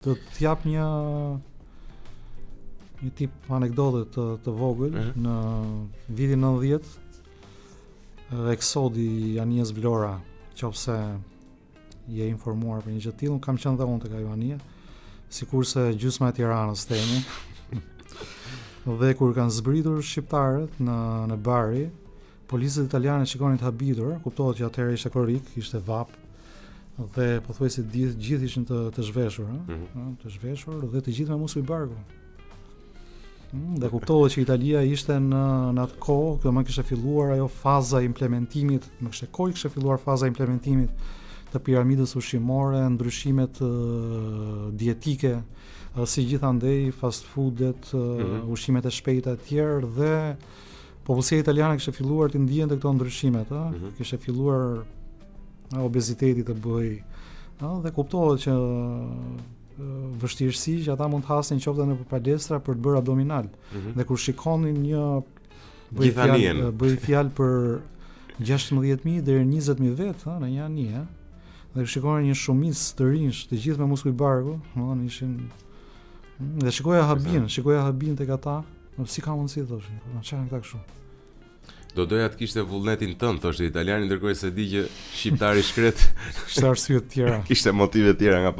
Do të jap një tip anekdote të vogël. Në vitin 90 eksodi i Anijes Vlora, nëse je informuar për një gjë të tillë, kam qenë dhe unë tek ajo anije, sikurse gjysma e Tiranës themi. Dhe kur kanë zbritur shqiptarët në Bari, policët italianë shikonin të habitur, kuptohet që atëherë ishte korrik, ishte vap, dhe pothuajse gjithë ishin të zhveshur, të zhveshur dhe të gjithë me muskuj barku. Dhe kuptohet që Italia ishte në atë kohë, kjo më kishte filluar ajo faza e implementimit, kishte filluar faza e implementimit të piramidës ushqimore, ndryshimet dietike, si gjithandej fast foodet, ushqimet e shpejta e tjerë, dhe popullsia italiane kishte filluar të ndjente këto ndryshimet, kishte filluar obeziteti të bëj, dhe kuptohet që vështirësi që ata mund të hasin qoftë në palestra për të bërë abdominal. Dhe kur shikonin një bëj fjalë për 16.000 deri 20.000 vet, në një anije, dhe shikonin një shumicë të rinj, të gjithë me muskuj barku, ishin dhe shikoja habin tek ata, si ka mundësi thoshin, çfarë këta kështu. Do doja të kishte vullnetin tënd, thoshte italiani, ndërkohë se di që shqiptari shkret kishte arsye të tjera. Kishte motive të tjera nga